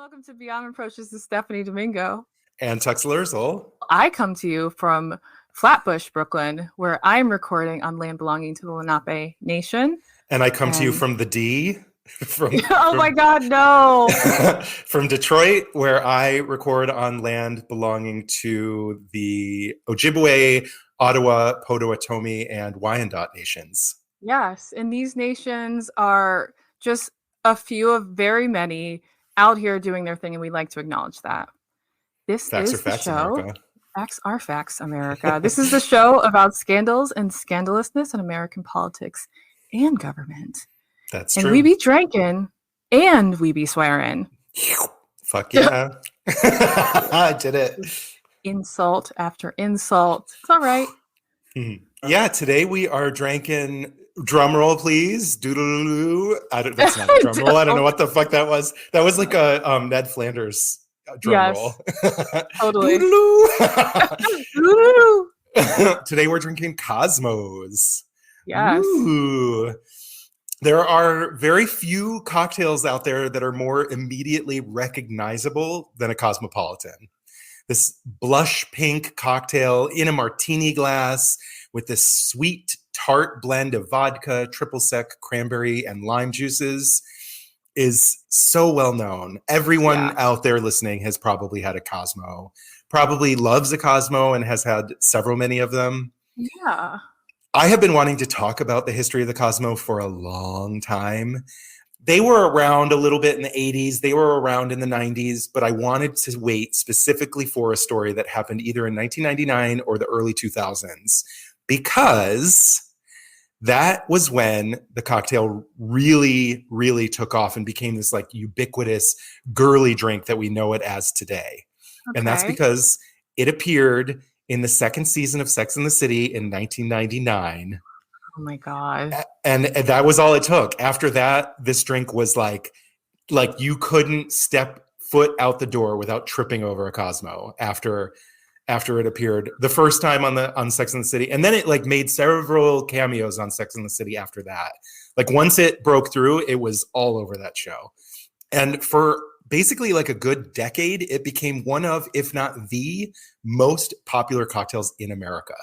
welcome to Beyond Reproach. This is Stephanie Domingo. And Tux Loerzel. I come to you from Flatbush, Brooklyn, where I'm recording on land belonging to the Lenape Nation. And I come to you from the D. My God, no. From Detroit, where I record on land belonging to the Ojibwe, Ottawa, Potawatomi, and Wyandot nations. Yes, and these nations are just a few of very many out here doing their thing, and we'd like to acknowledge that. This Facts is are facts, the show. America. Facts are facts, America. This is the show about scandals and scandalousness in American politics and government. That's and true. We be drinking and we be swearing. Fuck yeah. I did it. Insult after insult. It's all right. Yeah, today we are drinking, drum roll please, doodle-doo. That's not a drum roll. I don't know what the fuck that was. That was like a Ned Flanders drum roll. Totally. Today we're drinking Cosmos. Yes. Ooh. There are very few cocktails out there that are more immediately recognizable than a Cosmopolitan. This blush pink cocktail in a martini glass with this sweet tart blend of vodka, triple sec, cranberry, and lime juices is so well known. Everyone out there listening has probably had a Cosmo, probably loves a Cosmo and has had many of them. Yeah. I have been wanting to talk about the history of the Cosmo for a long time. They were around a little bit in the 80s. They were around in the 90s, but I wanted to wait specifically for a story that happened either in 1999 or the early 2000s, because that was when the cocktail really, really took off and became this like ubiquitous girly drink that we know it as today. Okay. And that's because it appeared in the second season of Sex and the City in 1999. Oh my God. And that was all it took. After that, this drink was like you couldn't step foot out the door without tripping over a Cosmo after it appeared the first time on Sex and the City. And then it like made several cameos on Sex and the City after that. Like once it broke through, it was all over that show. And for basically like a good decade, it became one of, if not the most popular cocktails in America.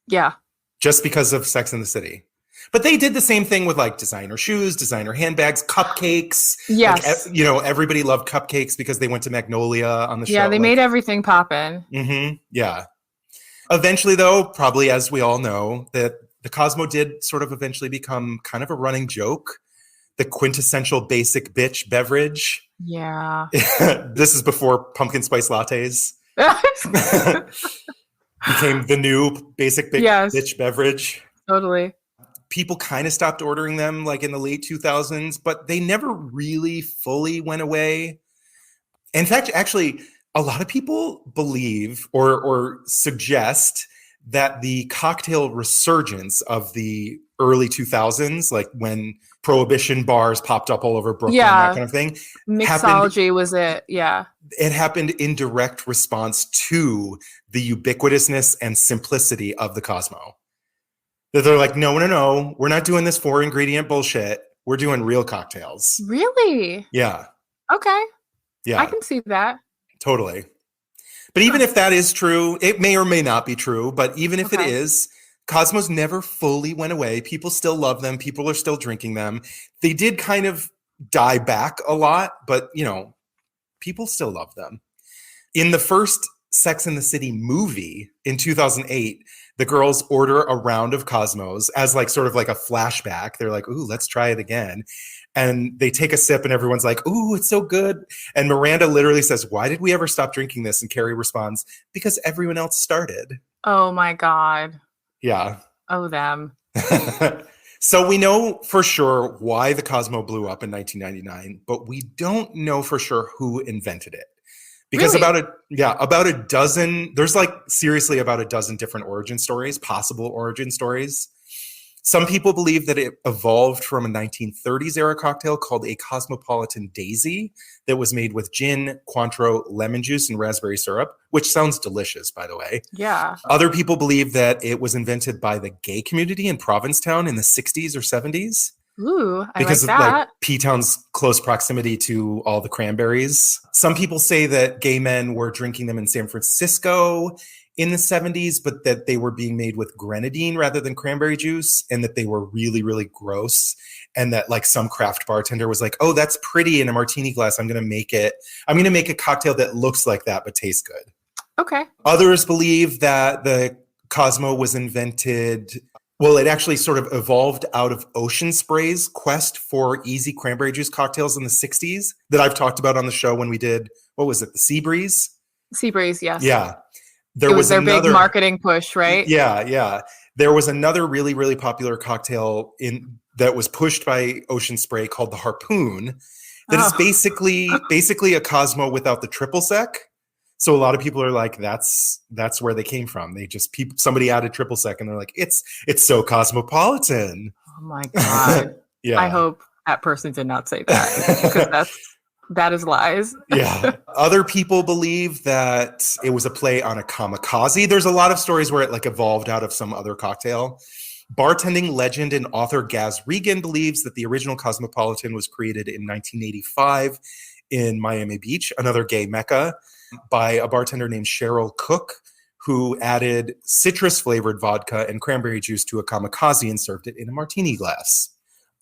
Yeah. Just because of Sex and the City. But they did the same thing with like designer shoes, designer handbags, cupcakes. Yes. Like, everybody loved cupcakes because they went to Magnolia on the show. Yeah, they made everything poppin'. Mm-hmm. Yeah. Eventually, though, probably as we all know, that the Cosmo did sort of eventually become kind of a running joke. The quintessential basic bitch beverage. Yeah. This is before pumpkin spice lattes. Became the new basic bitch beverage. Totally. People kind of stopped ordering them like in the late 2000s, but they never really fully went away. In fact, actually, a lot of people believe or suggest that the cocktail resurgence of the early 2000s, like when prohibition bars popped up all over Brooklyn, that kind of thing. Mixology was it, yeah. It happened in direct response to the ubiquitousness and simplicity of the Cosmo. That they're like, no, we're not doing this 4-ingredient bullshit. We're doing real cocktails. Really? Yeah. Okay. Yeah. I can see that. Totally. But even if that is true, it may or may not be true, but even if it is, Cosmos never fully went away. People still love them. People are still drinking them. They did kind of die back a lot, but, people still love them. In the first Sex and the City movie in 2008, the girls order a round of Cosmos as like sort of like a flashback. They're like, ooh, let's try it again. And they take a sip and everyone's like, ooh, it's so good. And Miranda literally says, why did we ever stop drinking this? And Carrie responds, because everyone else started. Oh my God. Yeah. Oh, them. So we know for sure why the Cosmo blew up in 1999, but we don't know for sure who invented it. Because really? about a dozen, there's like seriously about a dozen different origin stories, possible origin stories. Some people believe that it evolved from a 1930s era cocktail called a Cosmopolitan Daisy that was made with gin, Cointreau, lemon juice, and raspberry syrup, which sounds delicious, by the way. Yeah. Other people believe that it was invented by the gay community in Provincetown in the 60s or 70s. Ooh, I because like of like that. P-Town's close proximity to all the cranberries. Some people say that gay men were drinking them in San Francisco in the 70s, but that they were being made with grenadine rather than cranberry juice, and that they were really, really gross. And that like some craft bartender was like, oh, that's pretty in a martini glass. I'm going to make a cocktail that looks like that, but tastes good. Okay. Others believe that the Cosmo was invented. Well, it actually sort of evolved out of Ocean Spray's quest for easy cranberry juice cocktails in the 60s that I've talked about on the show when we did, what was it, the Sea Breeze? Sea Breeze, yes. Yeah. It was their big marketing push, right? Yeah. There was another really, really popular cocktail that was pushed by Ocean Spray called the Harpoon that is basically a Cosmo without the triple sec. So a lot of people are like, that's where they came from. Somebody added triple sec and they're like, it's so cosmopolitan. Oh my God. Yeah. I hope that person did not say that, because that is lies. Yeah. Other people believe that it was a play on a kamikaze. There's a lot of stories where it like evolved out of some other cocktail. Bartending legend and author Gaz Regan believes that the original Cosmopolitan was created in 1985 in Miami Beach, another gay mecca, by a bartender named Cheryl Cook, who added citrus-flavored vodka and cranberry juice to a kamikaze and served it in a martini glass.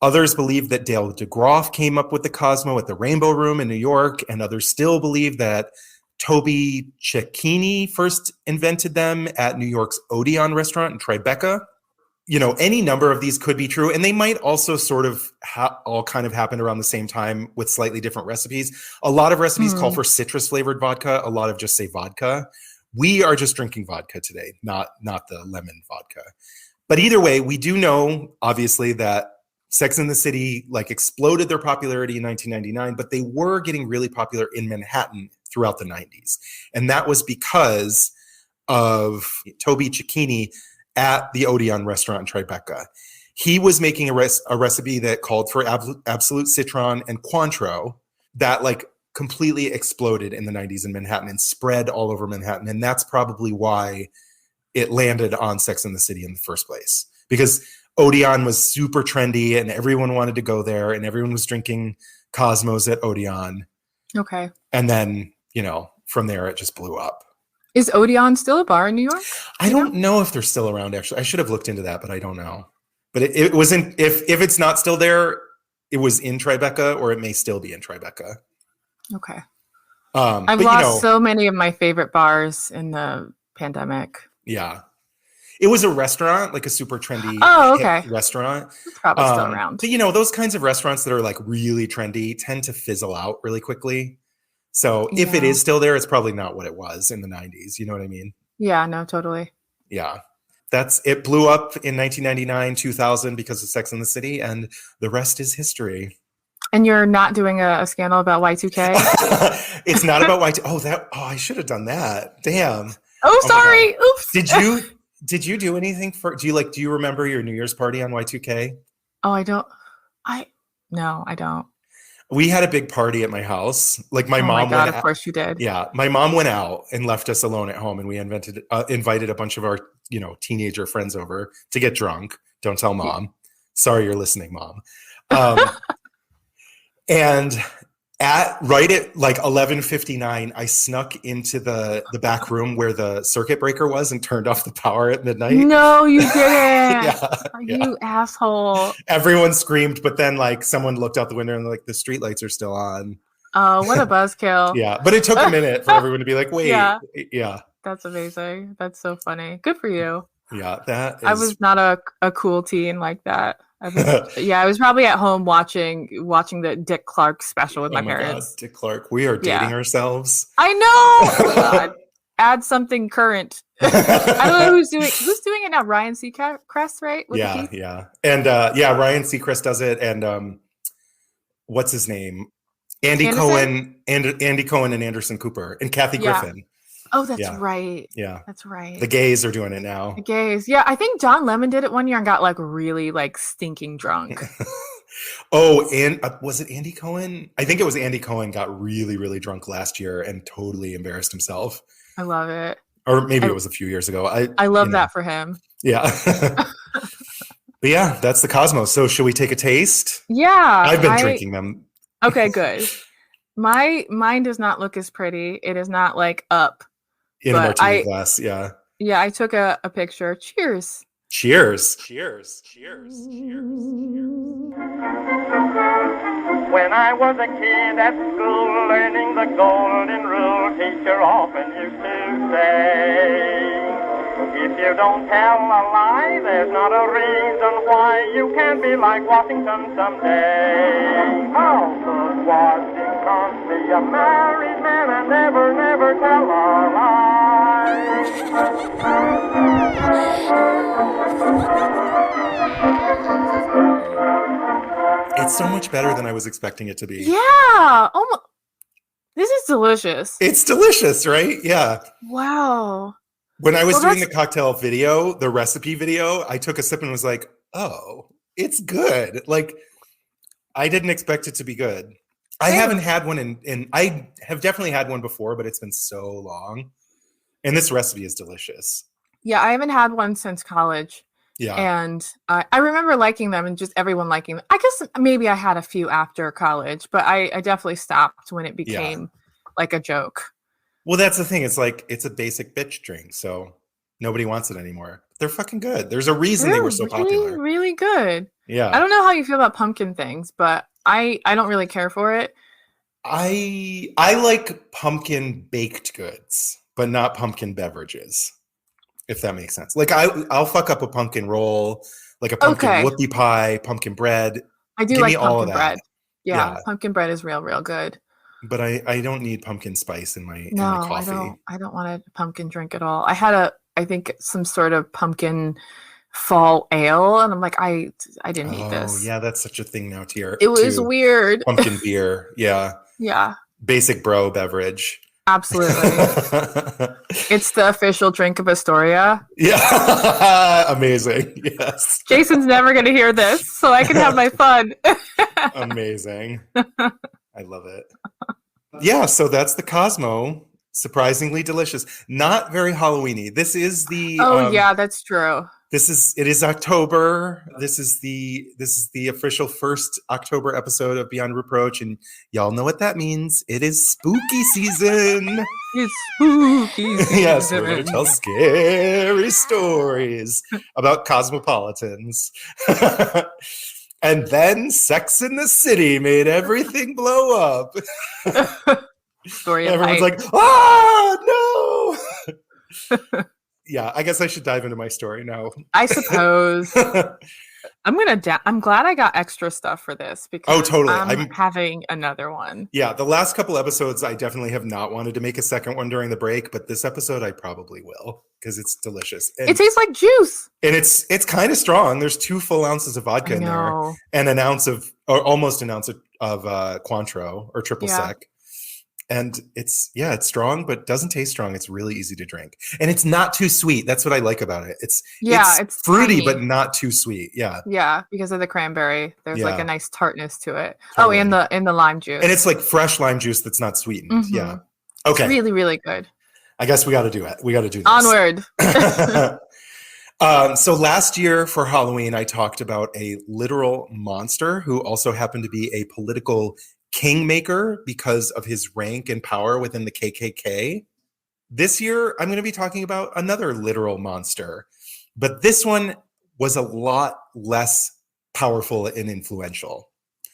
Others believe that Dale DeGroff came up with the Cosmo at the Rainbow Room in New York, and others still believe that Toby Cecchini first invented them at New York's Odeon restaurant in Tribeca. You know, any number of these could be true, and they might also sort of all kind of happen around the same time with slightly different recipes. A lot of recipes call for citrus-flavored vodka. A lot of just say vodka. We are just drinking vodka today, not the lemon vodka. But either way, we do know, obviously, that Sex and the City like exploded their popularity in 1999, but they were getting really popular in Manhattan throughout the 90s. And that was because of Toby Cecchini at the Odeon restaurant in Tribeca. He was making a recipe that called for absolute citron and Cointreau that like completely exploded in the 90s in Manhattan and spread all over Manhattan. And that's probably why it landed on Sex and the City in the first place, because Odeon was super trendy and everyone wanted to go there and everyone was drinking Cosmos at Odeon. Okay. And then, you know, from there it just blew up. Is Odeon still a bar in New York? I don't know if they're still around, actually. I should have looked into that, but I don't know. But it wasn't, if it's not still there, it was in Tribeca, or it may still be in Tribeca. Okay. I've lost so many of my favorite bars in the pandemic. Yeah. It was a restaurant, like a super trendy hip restaurant. It's probably still around. But, you know, those kinds of restaurants that are like really trendy tend to fizzle out really quickly. So if it is still there, it's probably not what it was in the 90s. You know what I mean? Yeah, no, totally. Yeah. It blew up in 1999, 2000 because of Sex and the City, and the rest is history. And you're not doing a scandal about Y2K? It's not about Y2K. I should have done that. Damn. Oh, sorry. Oops. Did you do anything do you remember your New Year's party on Y2K? Oh, I don't. No, I don't. We had a big party at my house. Like my mom went out. Of course you did. Yeah. My mom went out and left us alone at home, and we invited a bunch of our, you know, teenager friends over to get drunk. Don't tell mom. Sorry you're listening, mom. And right at like 11:59, I snuck into the back room where the circuit breaker was and turned off the power at midnight. No, you didn't. You asshole. Everyone screamed, but then like someone looked out the window and like the streetlights are still on. Oh, what a buzzkill. Yeah, but it took a minute for everyone to be like, wait. Yeah. That's amazing. That's so funny. Good for you. Yeah, I was not a cool teen like that. I was probably at home watching the Dick Clark special with my parents. God, Dick Clark, we are dating ourselves. I know. Oh, God. Add something current. I don't know who's doing it now. Ryan Seacrest, right? Yeah. And Ryan Seacrest does it, and what's his name? Andy Cohen and Anderson Cooper and Kathy Griffin. Oh, that's right. Yeah. That's right. The gays are doing it now. The gays. Yeah, I think John Lemon did it one year and got like really like stinking drunk. Oh, and was it Andy Cohen? I think it was Andy Cohen got really, really drunk last year and totally embarrassed himself. I love it. Or maybe it was a few years ago. I love that for him. Yeah. But yeah, that's the Cosmos. So should we take a taste? Yeah. I've been drinking them. Okay, good. Mine does not look as pretty. It is not like up. In a But martini glass, yeah. Yeah, I took a picture. Cheers. Cheers. Cheers. Cheers. Cheers. When I was a kid at school learning the golden rule, teacher often used to say, if you don't tell a lie, there's not a reason why you can't be like Washington someday. How could Washington be a married man and never, never tell a lie? It's so much better than I was expecting it to be. Yeah. Oh, this is delicious. It's delicious, right? Yeah. Wow. When I was doing the cocktail video, the recipe video, I took a sip and was like, oh, it's good. Like, I didn't expect it to be good. I haven't had one in I have definitely had one before, but it's been so long. And this recipe is delicious. Yeah, I haven't had one since college. Yeah. And I remember liking them and just everyone liking them. I guess maybe I had a few after college, but I definitely stopped when it became like a joke. Well, that's the thing. It's like, it's a basic bitch drink, so nobody wants it anymore. They're fucking good. There's a reason they were so popular. Really good. Yeah. I don't know how you feel about pumpkin things, but I don't really care for it. I like pumpkin baked goods, but not pumpkin beverages, if that makes sense. Like I'll fuck up a pumpkin roll, like a pumpkin whoopie pie, pumpkin bread. I do like pumpkin bread. Yeah, pumpkin bread is real good. But I don't need pumpkin spice in my coffee. I don't want a pumpkin drink at all. I had I think some sort of pumpkin fall ale, and I'm like, I didn't need this. Oh yeah, that's such a thing now, Tier. It was weird. Pumpkin beer, yeah. Yeah. Basic bro beverage. Absolutely. It's the official drink of Astoria. Yeah. Amazing. Yes. Jason's never going to hear this, so I can have my fun. Amazing. I love it. Yeah, so that's the Cosmo. Surprisingly delicious. Not very Halloween-y. This is the yeah, that's true. It is October. This is the official first October episode of Beyond Reproach, and y'all know what that means. It is spooky season. It's spooky season. Yes, we're going to tell scary stories about cosmopolitans. And then Sex in the City made everything blow up. Story of Everyone's like, oh, no. Yeah, I guess I should dive into my story now. I suppose. I'm glad I got extra stuff for this because totally. I'm having another one. Yeah, the last couple episodes, I definitely have not wanted to make a second one during the break, but this episode I probably will because it's delicious. And, it tastes like juice. And it's kind of strong. There's 2 full ounces of vodka in there and almost an ounce of Cointreau or triple sec. And it's strong, but doesn't taste strong. It's really easy to drink. And it's not too sweet. That's what I like about it. It's fruity, but not too sweet. Yeah. Yeah, because of the cranberry. There's like a nice tartness to it. Totally. Oh, and the lime juice. And it's like fresh lime juice that's not sweetened. Mm-hmm. Yeah. Okay. It's really, really good. I guess we got to do it. We got to do this. Onward. So last year for Halloween, I talked about a literal monster who also happened to be a political kingmaker because of his rank and power within the KKK. This year, I'm going to be talking about another literal monster, but this one was a lot less powerful and influential.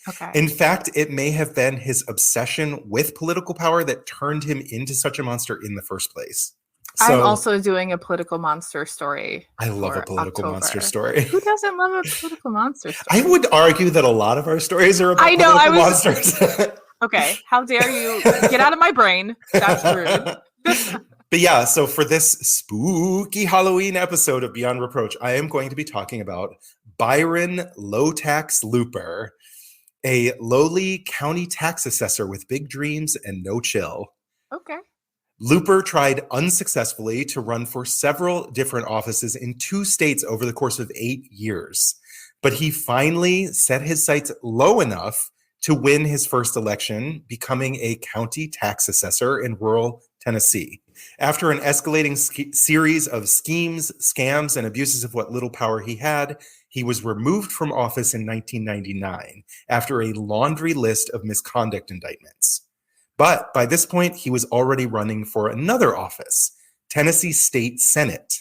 Okay. In fact, it may have been his obsession with political power that turned him into such a monster in the first place. So, I'm also doing a political monster story. I love a political monster story. Who doesn't love a political monster story? I would argue that a lot of our stories are about political monsters. Okay, how dare you get out of my brain? That's rude. But yeah, so for this spooky Halloween episode of Beyond Reproach, I am going to be talking about Byron Low Tax Looper, a lowly county tax assessor with big dreams and no chill. Okay. Looper tried unsuccessfully to run for several different offices in 2 states over the course of 8 years. But he finally set his sights low enough to win his first election, becoming a county tax assessor in rural Tennessee. After an escalating series of schemes, scams, and abuses of what little power he had, he was removed from office in 1999 after a laundry list of misconduct indictments. But by this point, he was already running for another office, Tennessee State Senate.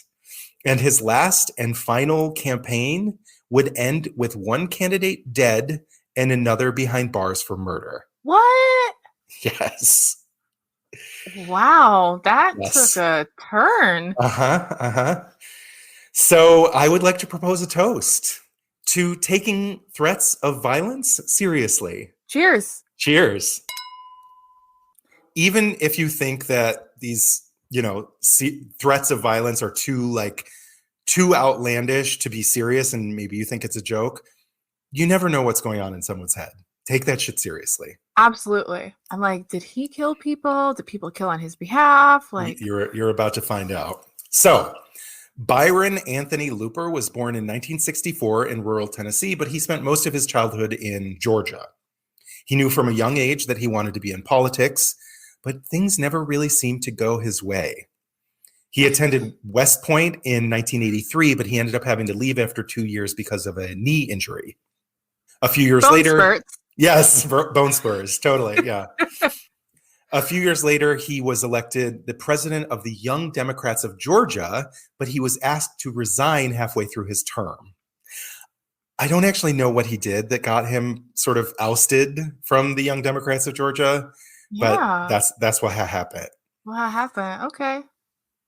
And his last and final campaign would end with one candidate dead and another behind bars for murder. What? Yes. Wow, that Yes. took a turn. So I would like to propose a toast to taking threats of violence seriously. Cheers. Cheers. Even if you think that these, threats of violence are too outlandish to be serious, and maybe you think it's a joke, you never know what's going on in someone's head. Take that shit seriously. Absolutely. I'm like, did he kill people? Did people kill on his behalf? Like, you're about to find out. So, Byron Anthony Looper was born in 1964 in rural Tennessee, but he spent most of his childhood in Georgia. He knew from a young age that he wanted to be in politics, but things never really seemed to go his way. He attended West Point in 1983, but he ended up having to leave after 2 years because of a knee injury. A few years later, spurts. Yes, bone spurs, totally, yeah. A few years later, he was elected the president of the Young Democrats of Georgia, but he was asked to resign halfway through his term. I don't actually know what he did that got him sort of ousted from the Young Democrats of Georgia, but that's what happened. What happened? Okay.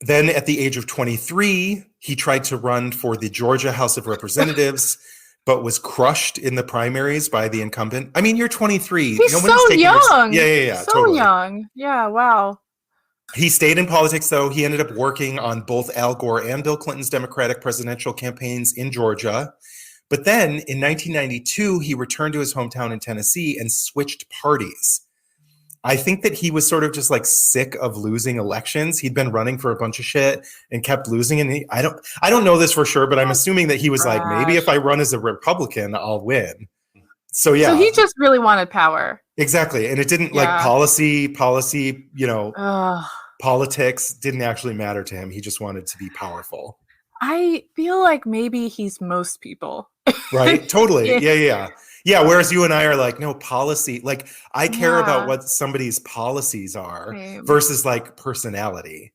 Then at the age of 23, he tried to run for the Georgia House of Representatives, but was crushed in the primaries by the incumbent. I mean, you're 23. He's so young. Yeah, so totally. young. Yeah, wow. He stayed in politics, though. He ended up working on both Al Gore and Bill Clinton's Democratic presidential campaigns in Georgia. But then in 1992, he returned to his hometown in Tennessee and switched parties. I think that he was sort of just like sick of losing elections. He'd been running for a bunch of shit and kept losing. And I don't know this for sure, but I'm assuming that he was like, maybe if I run as a Republican, I'll win. So yeah. So he just really wanted power. Exactly. And it didn't like policy, politics didn't actually matter to him. He just wanted to be powerful. I feel like maybe he's most people. Right? Totally. Yeah. Yeah, whereas you and I are like, no, policy. Like, I care about what somebody's policies are versus like personality.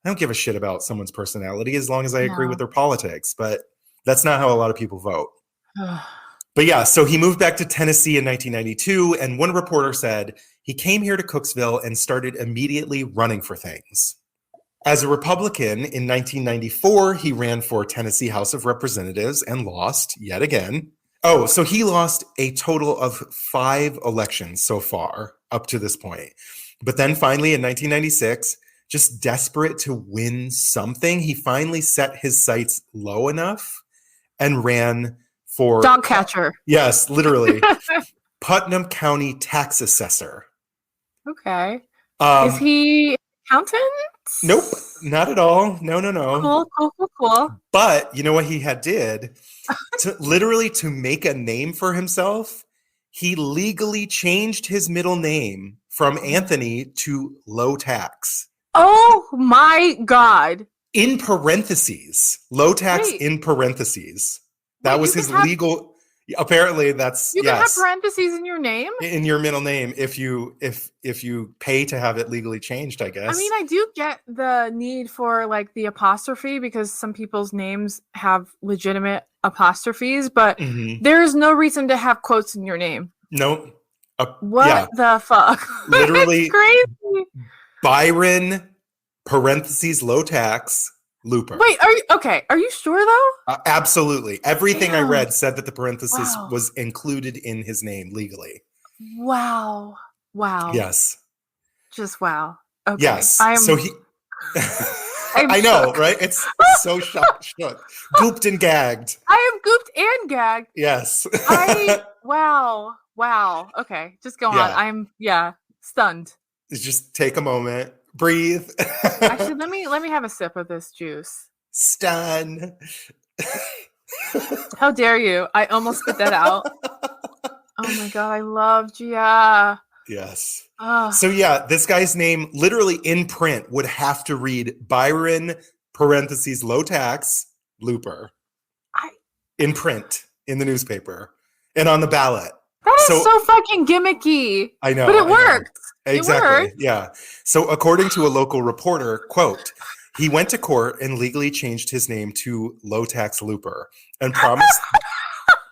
I don't give a shit about someone's personality as long as I agree with their politics, but that's not how a lot of people vote. But yeah, so he moved back to Tennessee in 1992, and one reporter said he came here to Cooksville and started immediately running for things. As a Republican in 1994, he ran for Tennessee House of Representatives and lost yet again. Oh, so he lost a total of 5 elections so far up to this point. But then finally in 1996, just desperate to win something, he finally set his sights low enough and ran for... Dog catcher. Yes, literally. Putnam County tax assessor. Okay. Is he accountant? Nope, not at all. No. Cool. But you know what he had did? To make a name for himself, he legally changed his middle name from Anthony to Low Tax. Oh my God. In parentheses. Low Tax in parentheses. That was his legal... Apparently, that's you can have parentheses in your name, in your middle name, if you pay to have it legally changed. I guess. I mean, I do get the need for like the apostrophe because some people's names have legitimate apostrophes, but there is no reason to have quotes in your name. Nope. What the fuck? Literally, crazy. Byron parentheses Low Tax Looper. Wait, are you sure though? Absolutely. Everything I read said that the parenthesis was included in his name legally. Wow. Yes. Just wow. Okay. Yes. I know, right? It's so shook. Gooped and gagged. I am gooped and gagged. Yes. Wow. Okay. Just go on. I'm stunned. Just take a moment. Breathe. Actually, let me have a sip of this juice. Stun. How dare you? I almost spit that out. Oh my God, I love Gia. Yes. So yeah, this guy's name literally in print would have to read Byron parentheses Low Tax Looper. In print. in the newspaper and on the ballot. That is so fucking gimmicky. I know. But it worked. Exactly. It worked. Yeah. So according to a local reporter, quote, he went to court and legally changed his name to Low Tax Looper and promised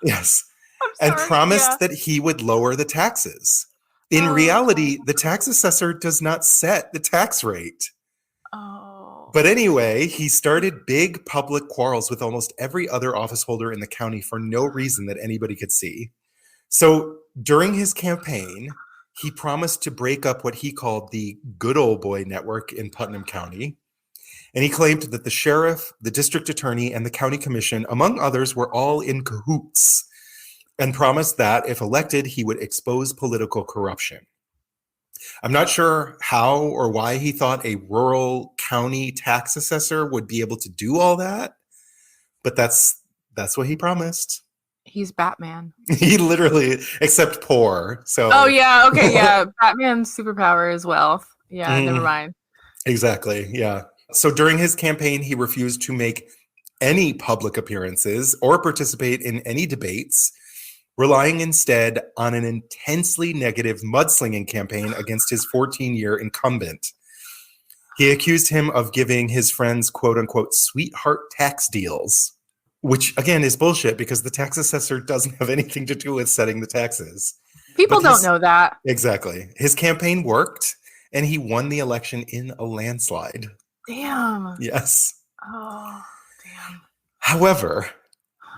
that he would lower the taxes. In reality, the tax assessor does not set the tax rate. Oh. But anyway, he started big public quarrels with almost every other office holder in the county for no reason that anybody could see. So during his campaign, he promised to break up what he called the good old boy network in Putnam County. And he claimed that the sheriff, the district attorney, and the county commission, among others, were all in cahoots, and promised that if elected, he would expose political corruption. I'm not sure how or why he thought a rural county tax assessor would be able to do all that, but that's what he promised. He's Batman. He literally, except poor. So. Oh yeah, okay, yeah. Batman's superpower is wealth. Yeah, never mind. Exactly. Yeah. So during his campaign, he refused to make any public appearances or participate in any debates, relying instead on an intensely negative mudslinging campaign against his 14-year incumbent. He accused him of giving his friends, quote unquote, sweetheart tax deals, which again is bullshit because the tax assessor doesn't have anything to do with setting the taxes. People don't know that. Exactly. His campaign worked and he won the election in a landslide. Damn. Yes. Oh, damn. However,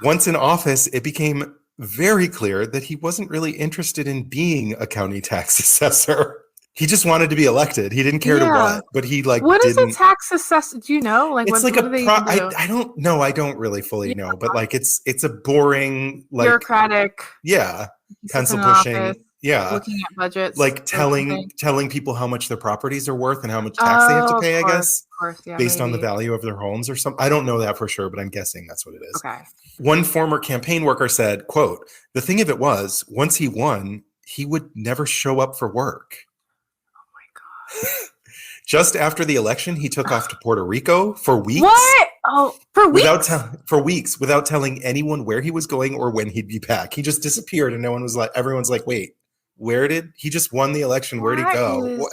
once in office, it became very clear that he wasn't really interested in being a county tax assessor. He just wanted to be elected. He didn't care to what, but he What is a tax assessor? Do you know? Like, it's what do they do? I don't know. I don't really fully know, but like it's a boring, like bureaucratic. Yeah. Pencil pushing. Yeah. Looking at budgets. Like telling people how much their properties are worth and how much tax they have to pay, I guess. Of course, yeah, based on the value of their homes or something. I don't know that for sure, but I'm guessing that's what it is. Okay. One former campaign worker said, quote, the thing of it was, once he won, he would never show up for work. Oh my God. Just after the election, he took off to Puerto Rico for weeks. What? Oh, for weeks? For weeks, without telling anyone where he was going or when he'd be back. He just disappeared and everyone's like, wait, where did he just won the election? Where'd he go?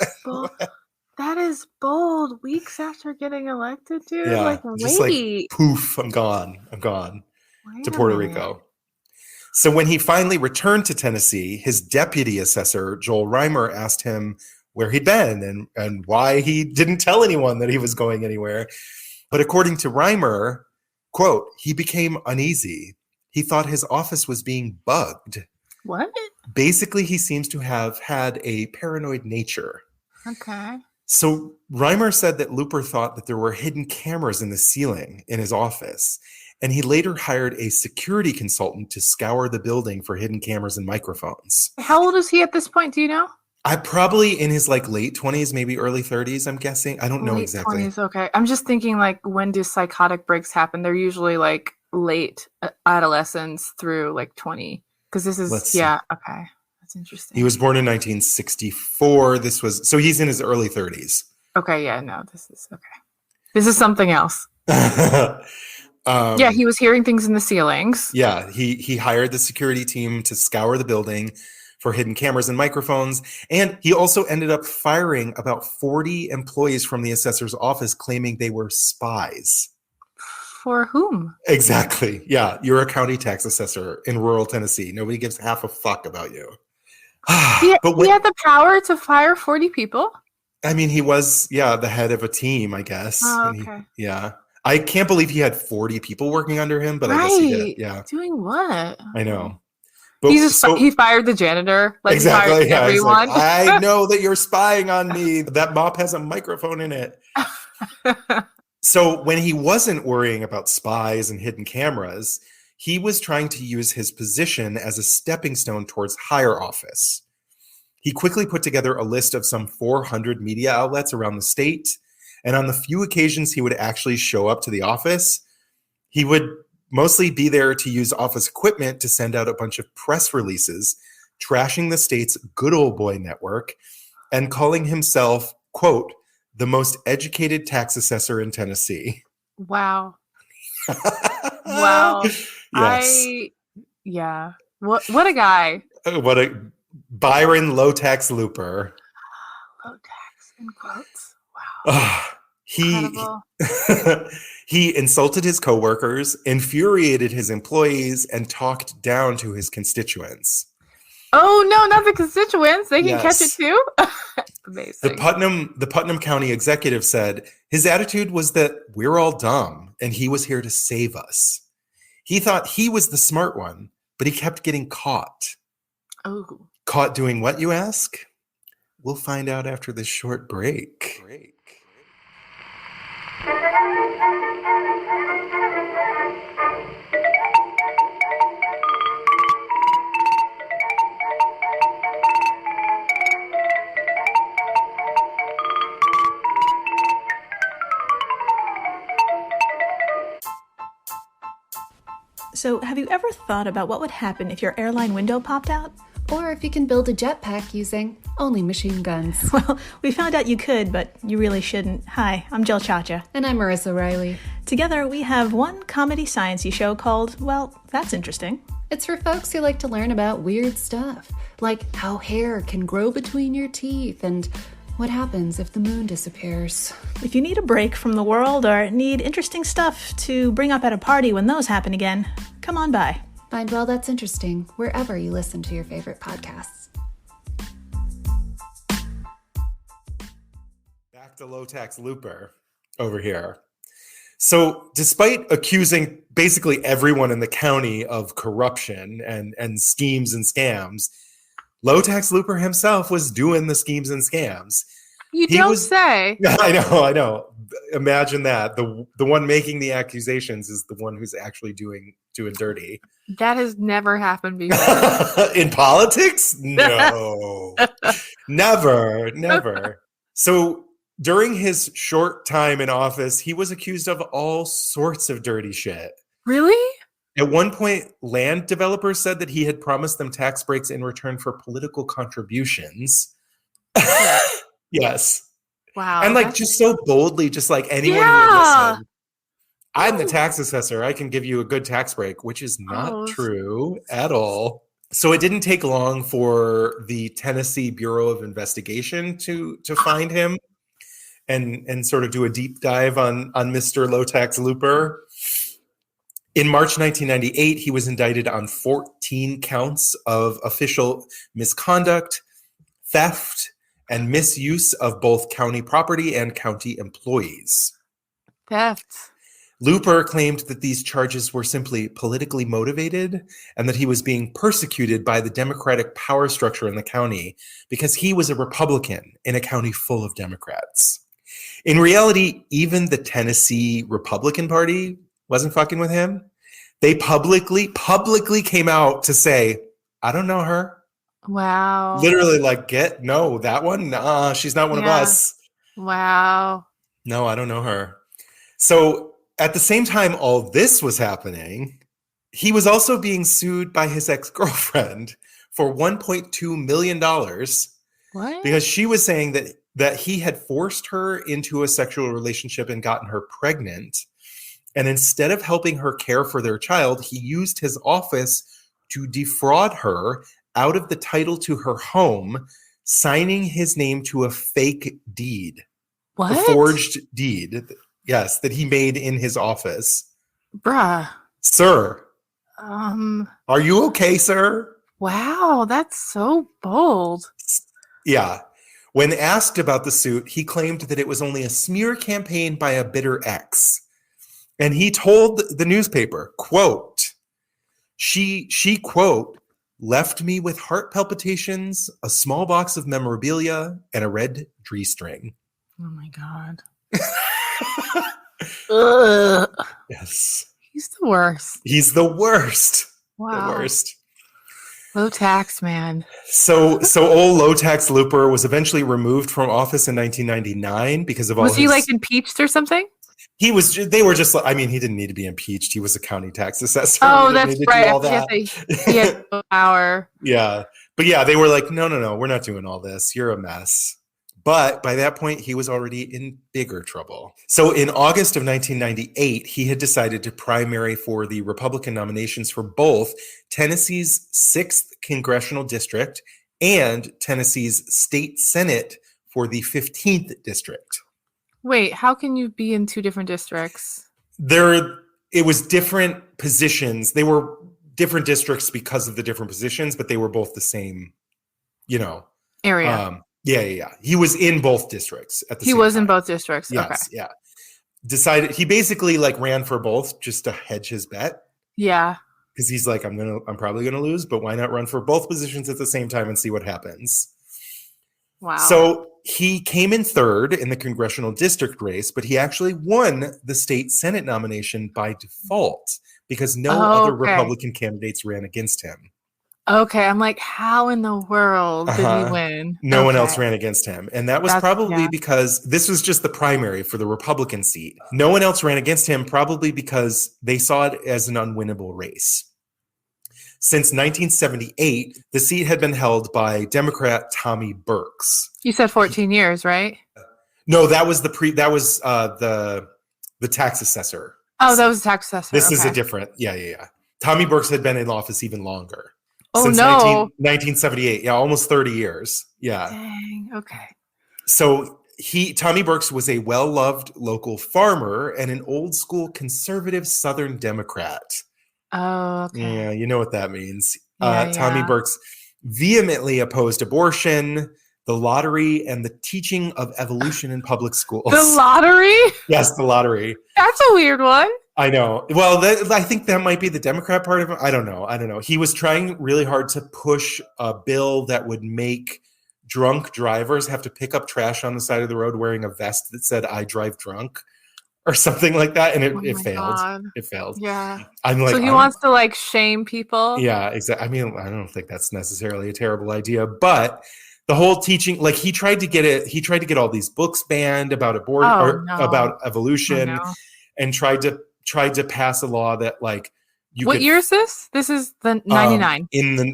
That is bold. Weeks after getting elected, dude. Yeah, like, just wait. like poof, I'm gone Wait to Puerto Rico. So when he finally returned to Tennessee, his deputy assessor, Joel Reimer, asked him where he'd been and why he didn't tell anyone that he was going anywhere. But according to Reimer, quote, he became uneasy. He thought his office was being bugged. What? Basically, he seems to have had a paranoid nature. Okay. So Reimer said that Looper thought that there were hidden cameras in the ceiling in his office, and he later hired a security consultant to scour the building for hidden cameras and microphones. How old is he at this point? Do you know? I probably in his like late 20s, maybe early 30s, I'm guessing. I don't know exactly. 20s, okay. I'm just thinking like when do psychotic breaks happen? They're usually like late adolescence through like 20. Because this is, okay. That's interesting. He was born in 1964. So he's in his early 30s. Okay, yeah, no, this is okay. This is something else. He was hearing things in the ceilings. Yeah, he hired the security team to scour the building for hidden cameras and microphones. And he also ended up firing about 40 employees from the assessor's office claiming they were spies. For whom? Exactly. Yeah. You're a county tax assessor in rural Tennessee. Nobody gives half a fuck about you. He had the power to fire 40 people? I mean, he was, the head of a team, I guess. Oh, okay. I can't believe he had 40 people working under him, but I guess he did. Yeah. Doing what? I know. But he fired the janitor. Like, exactly. He fired everyone. Like, I know that you're spying on me. That mop has a microphone in it. So when he wasn't worrying about spies and hidden cameras, he was trying to use his position as a stepping stone towards higher office. He quickly put together a list of some 400 media outlets around the state, and on the few occasions he would actually show up to the office, he would mostly be there to use office equipment to send out a bunch of press releases, trashing the state's good old boy network, and calling himself, quote, the most educated tax assessor in Tennessee. Wow. Wow. Yes. Yeah. What a guy. What a Byron Low Tax Looper. Low tax in quotes. Wow. Incredible. He insulted his coworkers, infuriated his employees, and talked down to his constituents. Oh no, not the constituents. They can catch it too. Amazing. The Putnam County executive said his attitude was that we're all dumb and he was here to save us. He thought he was the smart one, but he kept getting caught. Oh. Caught doing what, you ask? We'll find out after this short break. So, have you ever thought about what would happen if your airline window popped out? Or if you can build a jetpack using only machine guns. Well, we found out you could, but you really shouldn't. Hi, I'm Jill Chacha. And I'm Marissa Riley. Together, we have one comedy sciencey show called, well, That's Interesting. It's for folks who like to learn about weird stuff, like how hair can grow between your teeth and what happens if the moon disappears. If you need a break from the world or need interesting stuff to bring up at a party when those happen again, come on by. Find Well That's Interesting wherever you listen to your favorite podcasts. Back to Low Tax Looper over here. So despite accusing basically everyone in the county of corruption and schemes and scams, Low Tax Looper himself was doing the schemes and scams. You don't say. I know. Imagine that. The one making the accusations is the one who's actually doing dirty. That has never happened before. In politics? No. Never. So during his short time in office, he was accused of all sorts of dirty shit. Really? At one point, land developers said that he had promised them tax breaks in return for political contributions. Yes. Wow. And just so boldly, just like anyone who would listen. I'm the tax assessor. I can give you a good tax break, which is not true at all. So it didn't take long for the Tennessee Bureau of Investigation to find him and sort of do a deep dive on Mr. Low Tax Looper. In March 1998, he was indicted on 14 counts of official misconduct, theft, and misuse of both county property and county employees. Theft. Looper claimed that these charges were simply politically motivated and that he was being persecuted by the Democratic power structure in the county because he was a Republican in a county full of Democrats. In reality, even the Tennessee Republican Party wasn't fucking with him. They publicly came out to say, I don't know her. Wow. Literally that one? Nah, she's not one of us. Wow. No, I don't know her. So at the same time all this was happening, he was also being sued by his ex-girlfriend for $1.2 million. What? Because she was saying that he had forced her into a sexual relationship and gotten her pregnant. And instead of helping her care for their child, he used his office to defraud her out of the title to her home, signing his name to a fake deed. What? A forged deed, yes, that he made in his office. Bruh. Sir. Are you okay, sir? Wow, that's so bold. Yeah. When asked about the suit, he claimed that it was only a smear campaign by a bitter ex. And he told the newspaper, quote, she quote, left me with heart palpitations, a small box of memorabilia, and a red G-string. Oh my God. Yes. He's the worst. He's the worst. Wow. The worst. Low tax, man. So old Low Tax Looper was eventually removed from office in 1999 because of all Was he impeached or something? He didn't need to be impeached. He was a county tax assessor. Oh, that's right. All that. He had no power. Yeah. But yeah, they were like, no, we're not doing all this. You're a mess. But by that point, he was already in bigger trouble. So in August of 1998, he had decided to primary for the Republican nominations for both Tennessee's 6th congressional district and Tennessee's state senate for the 15th district. Wait, how can you be in two different districts? It was different positions. They were different districts because of the different positions, but they were both the same, area. Yeah. He was in both districts at the same time. He was in both districts. Yes, okay. yeah. Decided he basically ran for both just to hedge his bet. Yeah. Because he's like, I'm probably gonna lose, but why not run for both positions at the same time and see what happens? Wow. So he came in third in the congressional district race, but he actually won the state senate nomination by default because no other Republican candidates ran against him. Okay, I'm like, how in the world did he win? No one else ran against him. And that was probably because this was just the primary for the Republican seat. No one else ran against him, probably because they saw it as an unwinnable race. Since 1978, the seat had been held by Democrat Tommy Burks. You said 14 years, right? No, that was the tax assessor. Oh, that was the tax assessor. This is a different, yeah. Tommy Burks had been in office even longer. Oh, since no. 1978. Yeah, almost 30 years. Yeah. Dang, okay. So Tommy Burks was a well-loved local farmer and an old-school conservative Southern Democrat. Oh, okay. Yeah, you know what that means. Yeah, Tommy Burks vehemently opposed abortion, the lottery, and the teaching of evolution in public schools. The lottery? Yes, the lottery. That's a weird one. I know. Well, I think that might be the Democrat part of it. I don't know. He was trying really hard to push a bill that would make drunk drivers have to pick up trash on the side of the road wearing a vest that said, "I drive drunk," or something like that. And it failed. God. It failed. Yeah. I'm like, so he wants to shame people. Yeah, exactly. I mean, I don't think that's necessarily a terrible idea, but the whole teaching, he tried to get it. He tried to get all these books banned about abortion about evolution, and tried to pass a law that what year is this? This is the 99. In the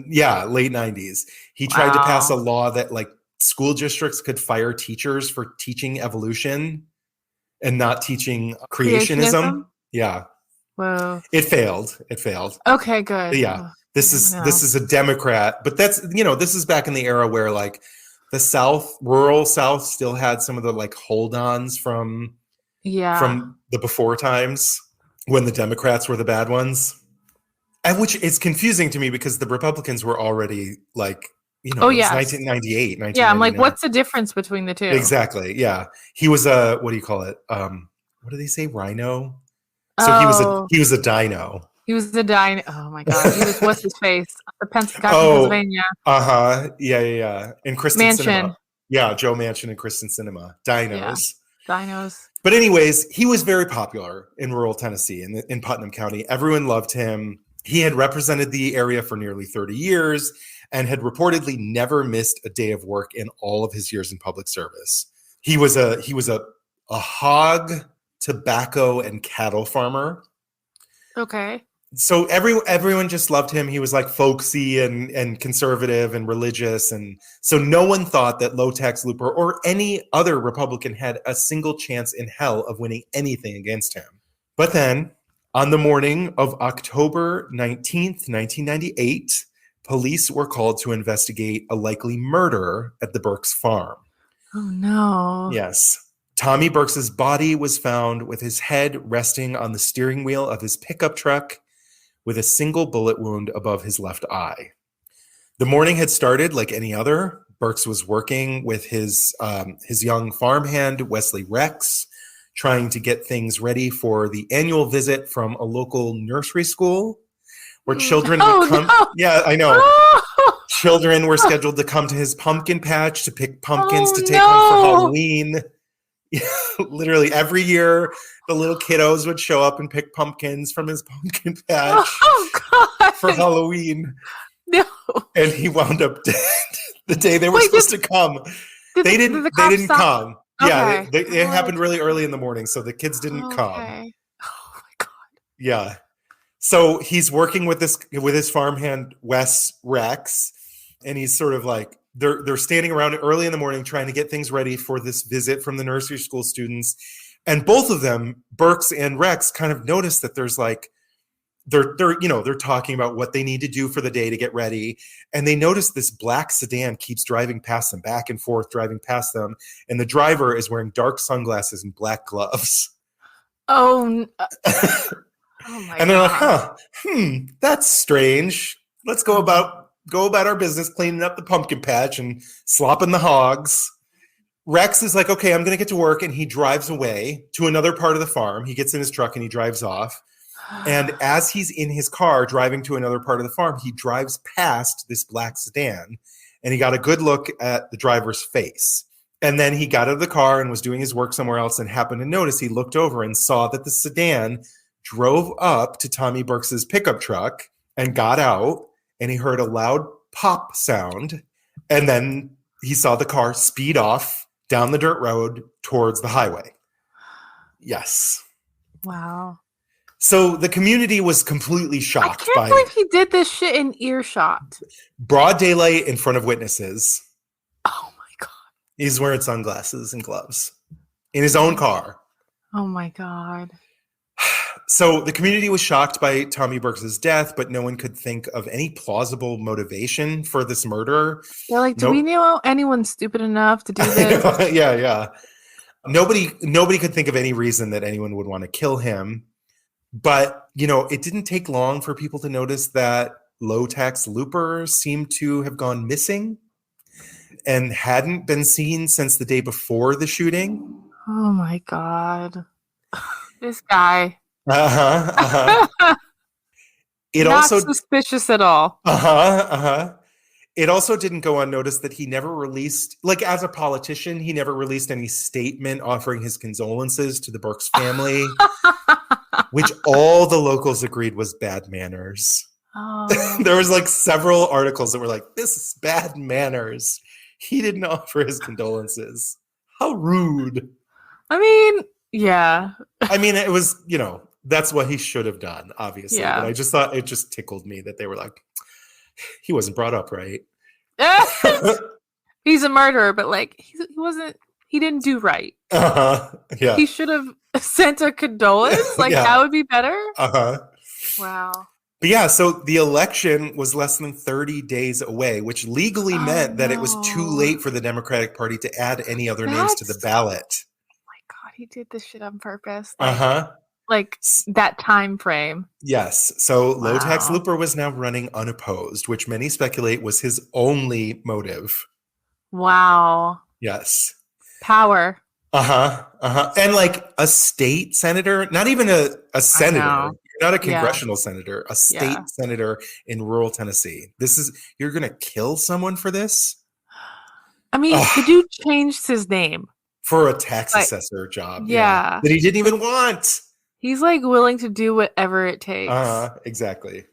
late 90s. He tried to pass a law that school districts could fire teachers for teaching evolution and not teaching creationism. Yeah. Whoa. It failed. Okay, good. Yeah. This is a Democrat, but that's this is back in the era where the rural South still had some of the hold-ons from the before times when the Democrats were the bad ones. And which is confusing to me because the Republicans were already it was 1998. Yeah, I'm like, what's the difference between the two? Exactly. Yeah. He was a, what do you call it? What do they say? Rhino? So he was a dino. He was the dino. Oh my God. He was, what's his face? The Pennsylvania. Yeah. And Kristen Sinema. Yeah, Joe Manchin and Kristen Sinema. DINOs. Yeah. DINOs. But anyways, he was very popular in rural Tennessee, in Putnam County. Everyone loved him. He had represented the area for nearly 30 years and had reportedly never missed a day of work in all of his years in public service. He was a hog, tobacco, and cattle farmer. Okay. So everyone just loved him. He was folksy and conservative and religious. And so no one thought that Low Tax Looper or any other Republican had a single chance in hell of winning anything against him. But then on the morning of October 19th, 1998, police were called to investigate a likely murder at the Burks farm. Oh, no. Yes. Tommy Burks's body was found with his head resting on the steering wheel of his pickup truck with a single bullet wound above his left eye. The morning had started like any other. Burks was working with his young farmhand, Wesley Rex, trying to get things ready for the annual visit from a local nursery school where children would come. No. Yeah, I know. No. Children were scheduled to come to his pumpkin patch to pick pumpkins to take home for Halloween. Yeah, literally every year, the little kiddos would show up and pick pumpkins from his pumpkin patch for Halloween. No. And he wound up dead the day they were supposed to come. They didn't come. Okay. Yeah, it happened really early in the morning, so the kids didn't come. Oh my God. Yeah. So he's working with his farmhand Wes Rex, and he's sort of they're standing around early in the morning trying to get things ready for this visit from the nursery school students. And both of them, Burks and Rex, kind of notice that there's like, they're talking about what they need to do for the day to get ready. And they notice this black sedan keeps driving past them, back and forth, driving past them. And the driver is wearing dark sunglasses and black gloves. Oh, oh my And they're God. like, that's strange. Let's go about our business, cleaning up the pumpkin patch and slopping the hogs. Rex is like, okay, I'm going to get to work. And he drives away to another part of the farm. He gets in his truck and he drives off. And as he's in his car driving to another part of the farm, he drives past this black sedan and he got a good look at the driver's face. And then he got out of the car and was doing his work somewhere else and happened to notice, he looked over and saw that the sedan drove up to Tommy Burks's pickup truck and got out, and he heard a loud pop sound. And then he saw the car speed off down the dirt road towards the highway. Yes. Wow. So the community was completely shocked I can't believe he did this shit in earshot. Broad daylight in front of witnesses. Oh my God. He's wearing sunglasses and gloves in his own car. Oh my God. So the community was shocked by Tommy Burks' death, but no one could think of any plausible motivation for this murder. They're like, do we know anyone stupid enough to do this? Yeah. Nobody could think of any reason that anyone would want to kill him. But, it didn't take long for people to notice that Low Tax Looper seemed to have gone missing and hadn't been seen since the day before the shooting. Oh my God. This guy. It Not also suspicious at all. It also didn't go unnoticed that he never released, like as a politician, he never released any statement offering his condolences to the Burks family, which all the locals agreed was bad manners. Oh. There was like several articles that were like, this is bad manners. He didn't offer his condolences. How rude. I mean, yeah. I mean, it was, that's what he should have done, obviously. Yeah. But I just thought it just tickled me that they were like, he wasn't brought up right. He's a murderer, but like he didn't do right. Yeah. He should have sent a condolence. Like that would be better. Wow. But yeah, so the election was less than 30 days away, which legally meant that it was too late for the Democratic Party to add any other names to the ballot. Oh my God, he did this shit on purpose. Like that time frame. Yes. So Low Tax Looper was now running unopposed, which many speculate was his only motive. Wow. Yes. Power. And like a state senator, not even a senator, not a congressional senator, a state senator in rural Tennessee. You're going to kill someone for this? I mean, the dude changed his name. For a tax assessor job. Yeah. That he didn't even want. He's like willing to do whatever it takes. Exactly.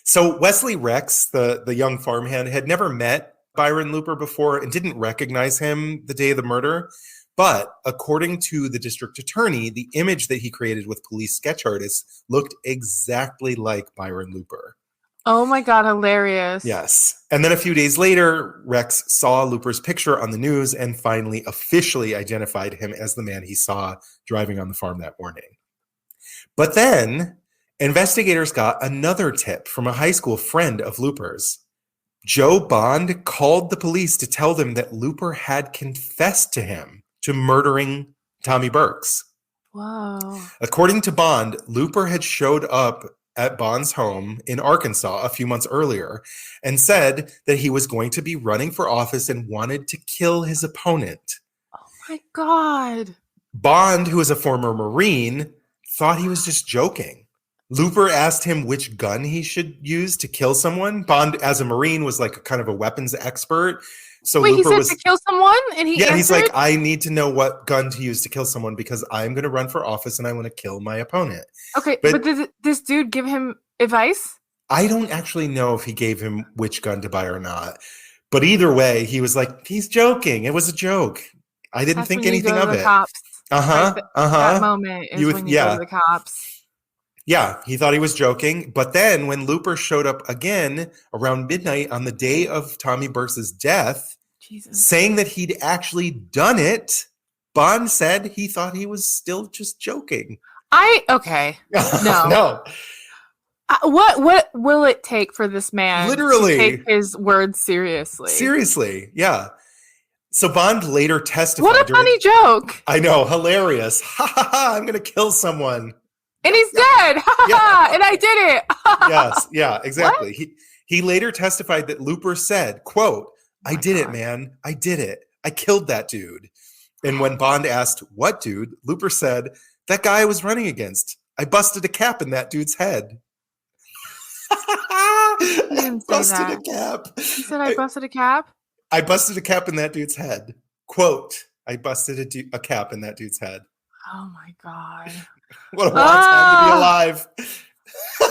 So Wesley Rex, the young farmhand, had never met Byron Looper before and didn't recognize him the day of the murder. But according to the district attorney, the image that he created with police sketch artists looked exactly like Byron Looper. Oh my God, hilarious. Yes. And then a few days later, Rex saw Looper's picture on the news and finally officially identified him as the man he saw driving on the farm that morning. But then investigators got another tip from a high school friend of Looper's. Joe Bond called the police to tell them that Looper had confessed to him to murdering Tommy Burks. Whoa. According to Bond, Looper had showed up at Bond's home in Arkansas a few months earlier and said that he was going to be running for office and wanted to kill his opponent. Oh my God. Bond, who is a former Marine, thought he was just joking. Looper asked him which gun he should use to kill someone. Bond, as a Marine, was like kind of a weapons expert. So wait, Looper he said to kill someone? And he's like, I need to know what gun to use to kill someone because I'm going to run for office and I want to kill my opponent. Okay, but did this dude give him advice? I don't actually know if he gave him which gun to buy or not. But either way, he was like, he's joking. It was a joke. I didn't think anything of it. Cops. That moment is when you go to the cops. Yeah, he thought he was joking. But then when Looper showed up again around midnight on the day of Tommy Burks' death, saying that he'd actually done it, Bond said he thought he was still just joking. Okay. No. No. What will it take for this man literally to take his words seriously? Seriously, yeah. So Bond later testified. What a funny joke. I know, hilarious. Ha ha ha, I'm going to kill someone. And he's dead. Ha ha ha, and I did it. Yes, yeah, exactly. He later testified that Looper said, quote, I did it, man. I did it. I killed that dude. And when Bond asked, what dude? Looper said, that guy I was running against. I busted a cap in that dude's head. I busted a cap. He said I busted a cap? I busted a cap in that dude's head. Quote, I busted a cap in that dude's head. Oh my God. What a wild time to be alive.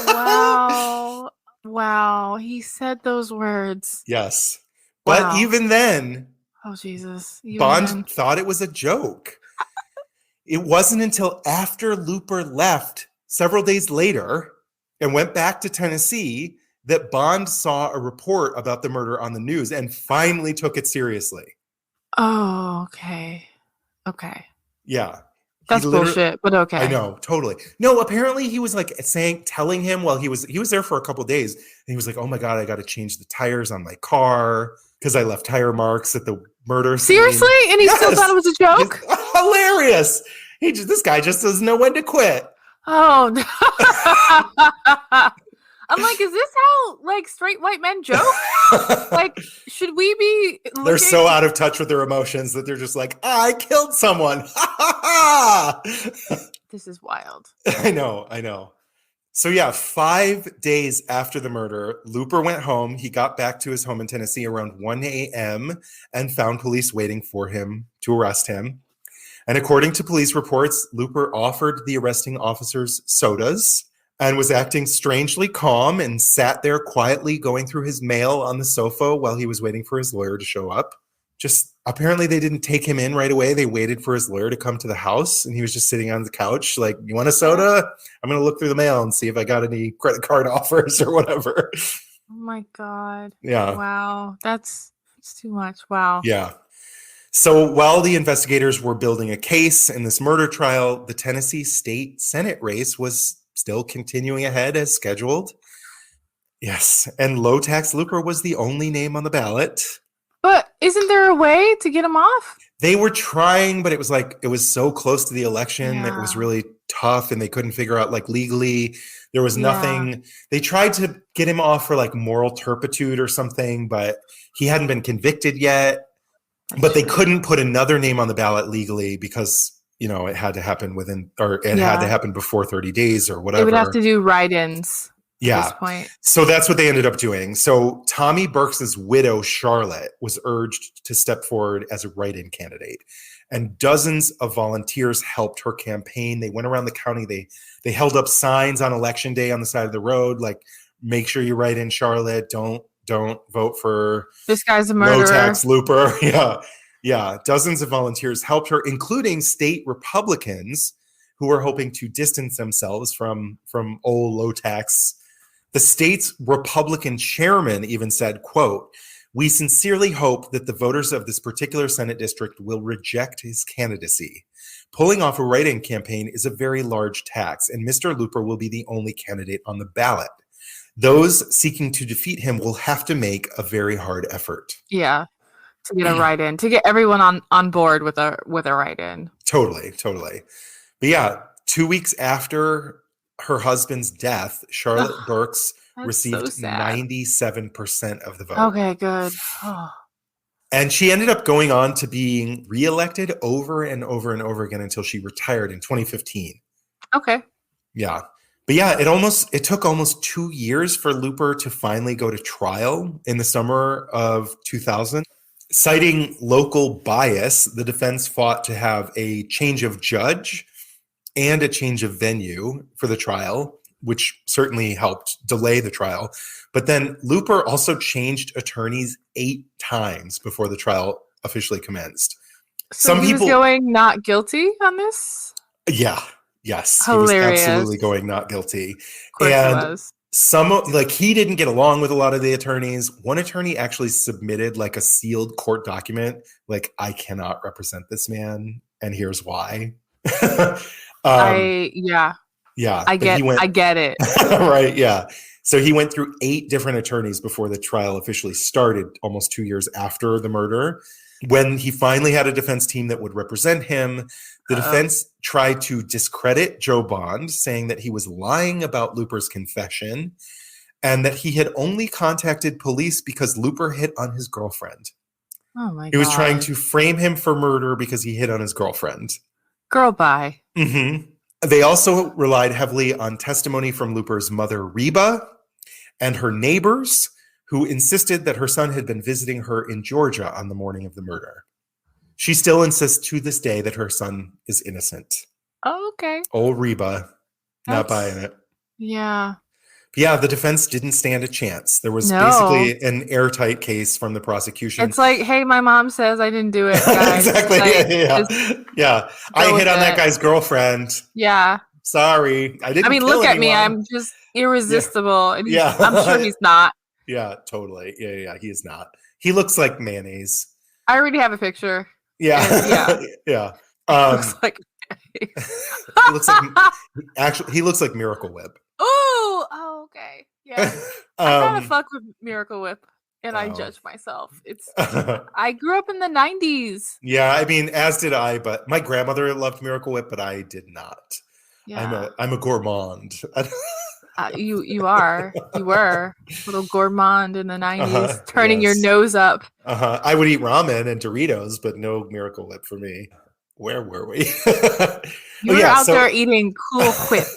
Wow. Wow. He said those words. Yes. But even then, oh Jesus. Bond thought it was a joke. It wasn't until after Looper left several days later and went back to Tennessee that Bond saw a report about the murder on the news and finally took it seriously. Oh, okay. Okay. Yeah. That's bullshit, but okay. I know, totally. No, apparently he was like telling him while he was there for a couple of days, and he was like, "Oh my God, I got to change the tires on my car because I left tire marks at the murder scene." Seriously? And he still thought it was a joke? It's hilarious. This guy just doesn't know when to quit. Oh no. I'm like, is this how like straight white men joke? Like, should we be looking... They're so out of touch with their emotions that they're just like, I killed someone. This is wild. I know. So yeah, 5 days after the murder, Looper went home. He got back to his home in Tennessee around 1 a.m. and found police waiting for him to arrest him. And according to police reports, Looper offered the arresting officers sodas and was acting strangely calm and sat there quietly going through his mail on the sofa while he was waiting for his lawyer to show up. Just apparently they didn't take him in right away. They waited for his lawyer to come to the house, and he was just sitting on the couch like, you want a soda? I'm going to look through the mail and see if I got any credit card offers or whatever. Oh my God. Yeah. Wow. That's too much. Wow. Yeah. So while the investigators were building a case in this murder trial, the Tennessee State Senate race was still continuing ahead as scheduled. Yes. And Low Tax Looper was the only name on the ballot. But isn't there a way to get him off? They were trying, but it was so close to the election that it was really tough, and they couldn't figure out like legally. There was nothing. They tried to get him off for like moral turpitude or something, but he hadn't been convicted yet. But they couldn't put another name on the ballot legally because, it had to happen had to happen before 30 days or whatever. They would have to do write-ins at this point. So that's what they ended up doing. So Tommy Burks' widow, Charlotte, was urged to step forward as a write-in candidate. And dozens of volunteers helped her campaign. They went around the county. They held up signs on election day on the side of the road, like, make sure you write in Charlotte. Don't vote for this guy's a murderer. Low Tax Looper. Yeah. Dozens of volunteers helped her, including state Republicans who were hoping to distance themselves from old Low Tax. The state's Republican chairman even said, quote, "We sincerely hope that the voters of this particular Senate district will reject his candidacy. Pulling off a write-in campaign is a very large tax, and Mr. Looper will be the only candidate on the ballot. Those seeking to defeat him will have to make a very hard effort." Yeah, to get a write-in, to get everyone on board with a write-in. Totally. But yeah, 2 weeks after her husband's death, Charlotte Burks received 97% of the vote. Okay, good. Oh. And she ended up going on to being reelected over and over and over again until she retired in 2015. Okay. Yeah. But yeah, it took almost 2 years for Looper to finally go to trial in the summer of 2000. Citing local bias, the defense fought to have a change of judge and a change of venue for the trial, which certainly helped delay the trial. But then Looper also changed attorneys 8 times before the trial officially commenced. So he was going not guilty on this? Yeah. Yes, Hilarious. he was absolutely going not guilty. Of course he was. He didn't get along with a lot of the attorneys. One attorney actually submitted like a sealed court document, like, I cannot represent this man, and here's why. I get it. Right, yeah. So he went through 8 different attorneys before the trial officially started, almost 2 years after the murder. When he finally had a defense team that would represent him, the defense tried to discredit Joe Bond, saying that he was lying about Looper's confession and that he had only contacted police because Looper hit on his girlfriend. Oh my God. He was trying to frame him for murder because he hit on his girlfriend. Girl, bye. Mm-hmm. They also relied heavily on testimony from Looper's mother, Reba, and her neighbors, who insisted that her son had been visiting her in Georgia on the morning of the murder. She still insists to this day that her son is innocent. Oh, okay. Old Reba, not buying it. Yeah. But yeah, the defense didn't stand a chance. There was basically an airtight case from the prosecution. It's like, hey, my mom says I didn't do it, guys. Exactly. Like, yeah. I hit on that guy's girlfriend. Yeah. Sorry. I didn't kill look anyone. at me. I'm just irresistible. And Yeah. I'm sure he's not. Yeah, totally. Yeah, he is not. He looks like mayonnaise. I already have a picture. Yeah. Yeah. Looks like he looks like Miracle Whip. Oh, okay. Yeah. I kind of fuck with Miracle Whip and I judge myself. I grew up in the 90s. Yeah, I mean, as did I, but my grandmother loved Miracle Whip, but I did not. Yeah. I'm a gourmand. You were a little gourmand in the 90s, turning your nose up. I would eat ramen and Doritos, but no Miracle Whip for me. Where were we? You were out there eating Cool Whip,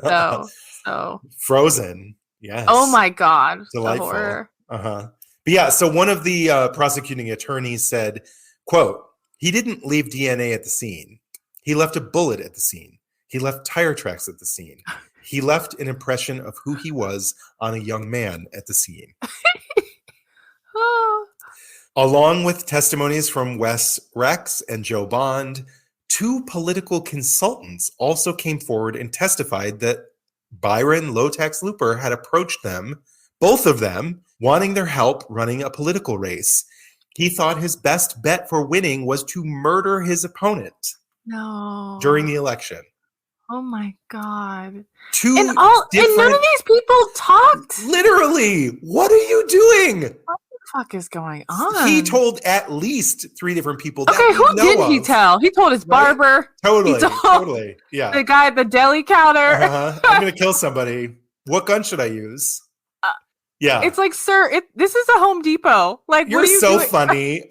though. So frozen, yes. Oh my God, delightful. The horror. But yeah, so one of the prosecuting attorneys said, quote, "He didn't leave DNA at the scene. He left a bullet at the scene. He left tire tracks at the scene. He left an impression of who he was on a young man at the scene." Along with testimonies from Wes Rex and Joe Bond, 2 political consultants also came forward and testified that Byron Low Tax Looper had approached them, both of them, wanting their help running a political race. He thought his best bet for winning was to murder his opponent during the election. Oh my God. And none of these people talked. Literally. What are you doing? What the fuck is going on? He told at least 3 different people. Okay, who did he tell? He told his barber. Right? Totally. Yeah. The guy at the deli counter. I'm going to kill somebody. What gun should I use? Yeah. It's like, sir, this is a Home Depot. Like, You're what are you so doing? funny.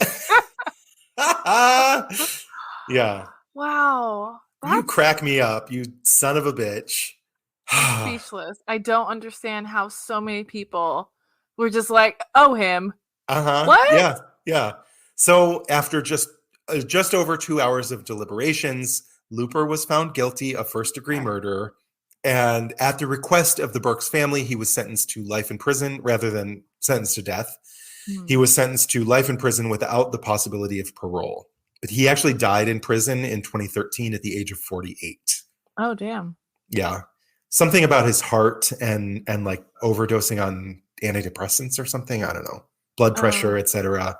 Yeah. Wow. You crack me up, you son of a bitch. Speechless. I don't understand how so many people were just like, oh, him. What? Yeah. So after just over 2 hours of deliberations, Looper was found guilty of first-degree murder. And at the request of the Burks family, he was sentenced to life in prison rather than sentenced to death. He was sentenced to life in prison without the possibility of parole. But he actually died in prison in 2013 at the age of 48. Oh, damn. Yeah. Something about his heart and like overdosing on antidepressants or something. I don't know. Blood pressure, etc.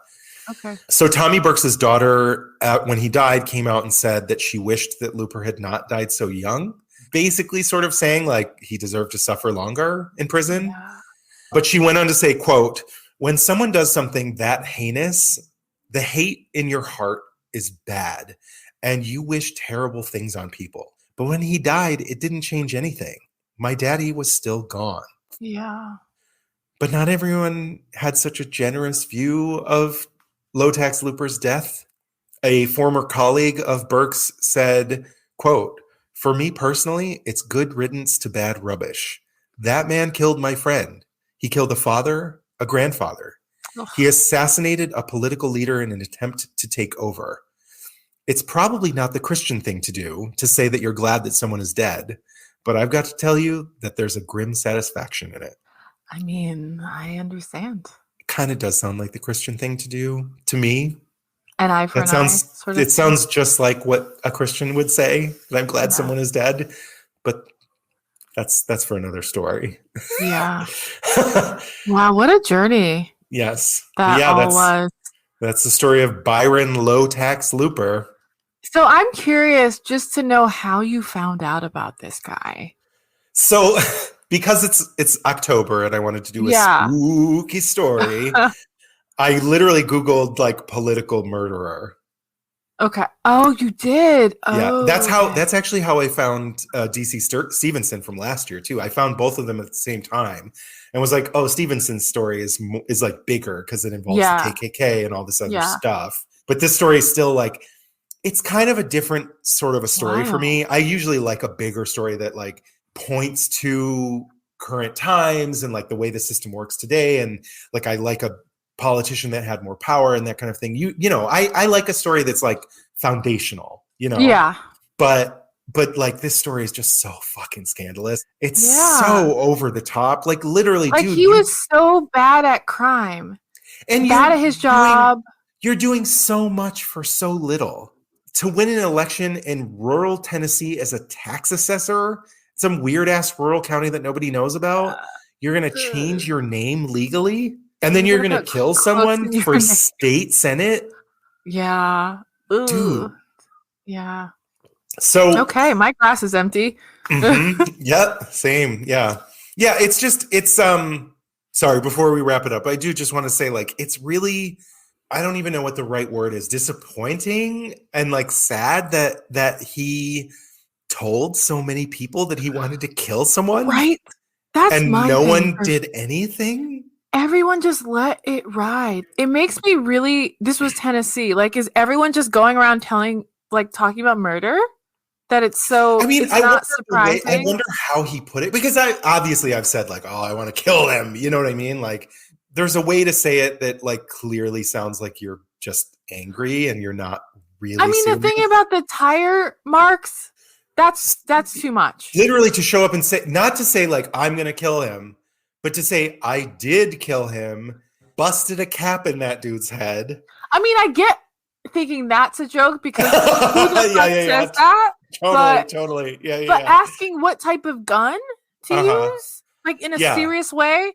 Okay. So Tommy Burks' daughter, when he died, came out and said that she wished that Looper had not died so young. Basically sort of saying like he deserved to suffer longer in prison. Yeah. But she went on to say, quote, "When someone does something that heinous, the hate in your heart is bad, and you wish terrible things on people. But when he died, it didn't change anything. My daddy was still gone." Yeah. But not everyone had such a generous view of Low Tax Looper's death. A former colleague of Burks said, quote, "For me personally, it's good riddance to bad rubbish. That man killed my friend. He killed a father, a grandfather. He assassinated a political leader in an attempt to take over. It's probably not the Christian thing to do, to say that you're glad that someone is dead, but I've got to tell you that there's a grim satisfaction in it." I mean, I understand. It kind of does sound like the Christian thing to do to me. An eye for That an eye. sounds. It sounds just like what a Christian would say. That I'm glad someone is dead, but that's for another story. Yeah. Wow, what a journey. Yes. Was. That's the story of Byron Low Tax Looper. So I'm curious just to know how you found out about this guy. So because it's October and I wanted to do a spooky story, I literally Googled like political murderer. Okay. Oh, you did. Yeah, Oh, that's actually how I found DC Stevenson from last year too. I found both of them at the same time and was like, oh, Stevenson's story is like bigger because it involves the KKK and all this other stuff. But this story is still like, it's kind of a different sort of a story for me. I usually like a bigger story that like points to current times and like the way the system works today. And like, I like a politician that had more power and that kind of thing. You know, I like a story that's like foundational, you know? Yeah. But like this story is just so fucking scandalous. It's so over the top. Like literally, like dude. He was so bad at crime. And bad at his job. You're doing so much for so little. To win an election in rural Tennessee as a tax assessor, some weird ass rural county that nobody knows about, you're going to change your name legally? And then you're going to kill someone for state senate? Yeah. Ooh. Dude. Yeah. So. Okay, my glass is empty. Yep, same. Yeah. Yeah, it's sorry, before we wrap it up, I do just want to say like, it's really, I don't even know what the right word is, disappointing and like sad that he told so many people that he wanted to kill someone. Right. That's and my no thing. one did anything. Everyone just let it ride. It makes me really, this was Tennessee. Like, is everyone just going around talking about murder? That it's so, I mean, it's not surprising. I wonder how he put it, because I've said like, oh, I want to kill them. You know what I mean? Like, there's a way to say it that like clearly sounds like you're just angry and you're not really. I mean, serious. the thing about the tire marks, that's too much. Literally to show up and say, not to say like, I'm going to kill him, but to say, I did kill him, busted a cap in that dude's head. I mean, I get thinking that's a joke because who the fuck says that? Totally. Yeah. But asking what type of gun to use, like in a serious way,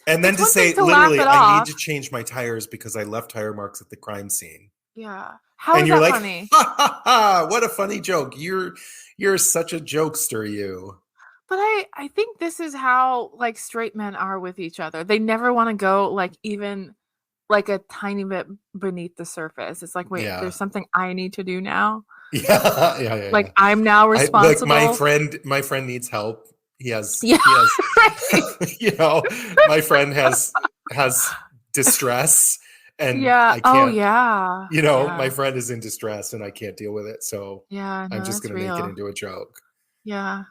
and then to say literally, I need to change my tires because I left tire marks at the crime scene. Yeah, how is that like, funny? Ha, ha, ha, what a funny joke! You're such a jokester, you. But I think this is how like straight men are with each other. They never want to go like even like a tiny bit beneath the surface. It's like, wait, there's something I need to do now. Yeah. Like I'm now responsible. My friend needs help. He has you know, my friend has distress and I can't, you know, my friend is in distress and I can't deal with it. So I'm just going to make it into a joke. Yeah.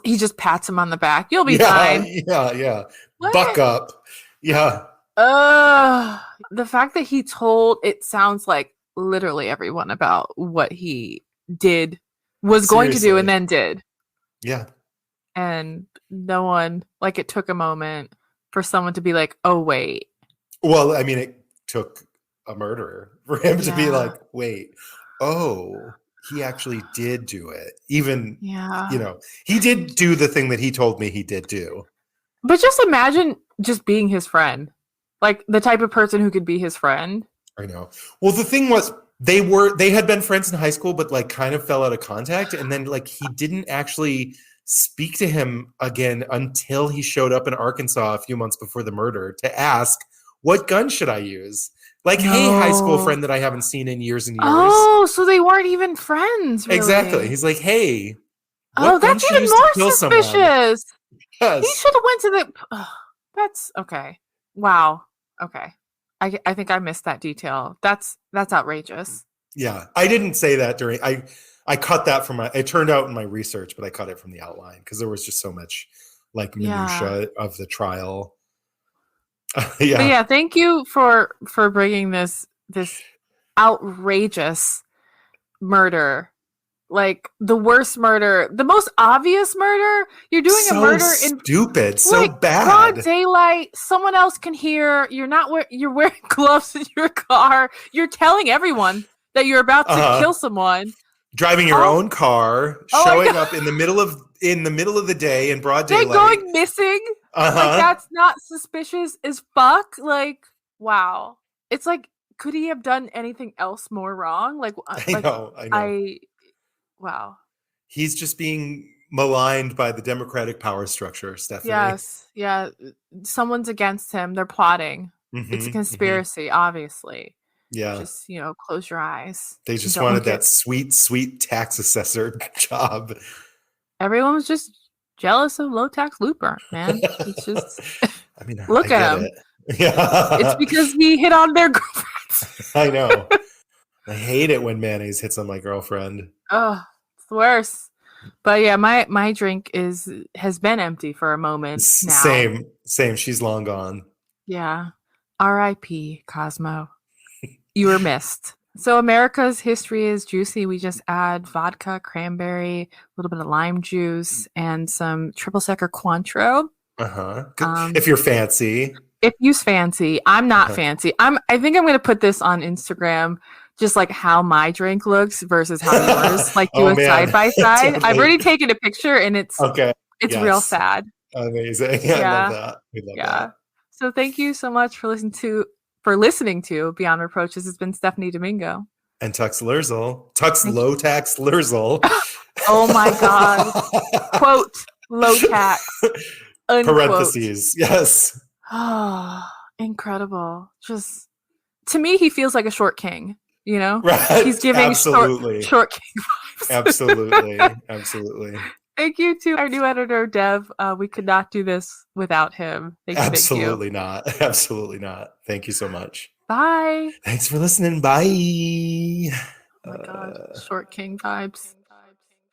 He just pats him on the back. You'll be fine. Yeah. What? Buck up. Yeah. The fact that he told, it sounds like literally everyone about what he was going to do and then did. Yeah. And no one, like it took a moment for someone to be like, oh, wait. Well, I mean, it took a murderer for him to be like, wait, oh, he actually did do it. Even, you know, he did do the thing that he told me he did do. But just imagine just being his friend. Like the type of person who could be his friend. I know. Well, the thing was, they had been friends in high school, but like kind of fell out of contact. And then like he didn't actually speak to him again until he showed up in Arkansas a few months before the murder to ask, what gun should I use? Like, hey, high school friend that I haven't seen in years and years. Oh, so they weren't even friends, really. Exactly. He's like, hey, that's even more suspicious. Yes. He should have went to the... that's okay. Wow. Okay. I think I missed that detail. That's outrageous. Yeah. I didn't say that during... I cut that from it turned out in my research, but I cut it from the outline because there was just so much like minutia of the trial. But yeah, thank you for bringing this outrageous murder like the worst murder, the most obvious murder. You're doing a murder in stupid, so like, bad. Broad daylight. Someone else can hear. You're wearing gloves in your car. You're telling everyone that you're about to kill someone. Driving your own car, showing up in the middle of the day in broad daylight. They're going missing. Like, that's not suspicious as fuck. Like, wow. It's like, could he have done anything else more wrong? Like, I know. Wow. He's just being maligned by the democratic power structure, Stephanie. Yes. Yeah. Someone's against him. They're plotting. It's a conspiracy, obviously. Yeah. Just, close your eyes. They just wanted that sweet, sweet tax assessor job. Everyone was just jealous of Low Tax Looper, man. It's just, I mean, look at him. Yeah. It's because he hit on their girlfriends. I know. I hate it when mayonnaise hits on my girlfriend. Oh, it's the worst. But yeah, my drink has been empty for a moment now. Same. She's long gone. Yeah. R.I.P. Cosmo. You were missed. So America's history is juicy. We just add vodka, cranberry, a little bit of lime juice, and some triple sec or Cointreau. If you're fancy. If you's fancy. I'm not fancy. I think I'm going to put this on Instagram, just like how my drink looks versus how yours. Like do a side by side. I've already taken a picture, and it's real sad. Amazing. Yeah. I love that. We love that. So thank you so much for listening to Beyond Reproach. This has been Stephanie Domingo. And Tux Loerzel. Low Tax Loerzel. Oh my God. Quote, low tax. Unquote. Parentheses. Yes. Oh, incredible. Just, to me, he feels like a short king, Right. He's giving short king vibes. Absolutely. Thank you to our new editor, Dev. We could not do this without him. Absolutely not. Thank you so much. Bye. Thanks for listening. Bye. Oh my God. Short king vibes.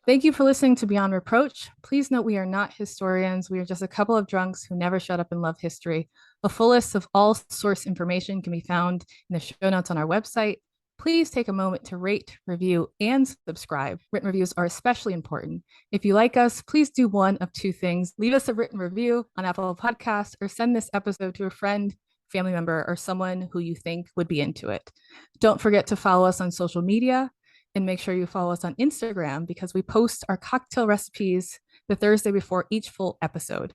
Thank you for listening to Beyond Reproach. Please note we are not historians. We are just a couple of drunks who never shut up and love history. A full list of all source information can be found in the show notes on our website. Please take a moment to rate, review, and subscribe. Written reviews are especially important. If you like us, please do one of two things. Leave us a written review on Apple Podcasts or send this episode to a friend, family member, or someone who you think would be into it. Don't forget to follow us on social media and make sure you follow us on Instagram because we post our cocktail recipes the Thursday before each full episode.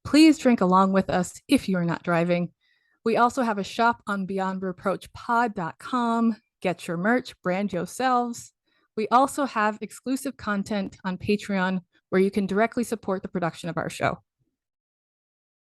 Please drink along with us if you are not driving. We also have a shop on beyondreproachpod.com. Get your merch, brand yourselves. We also have exclusive content on Patreon where you can directly support the production of our show.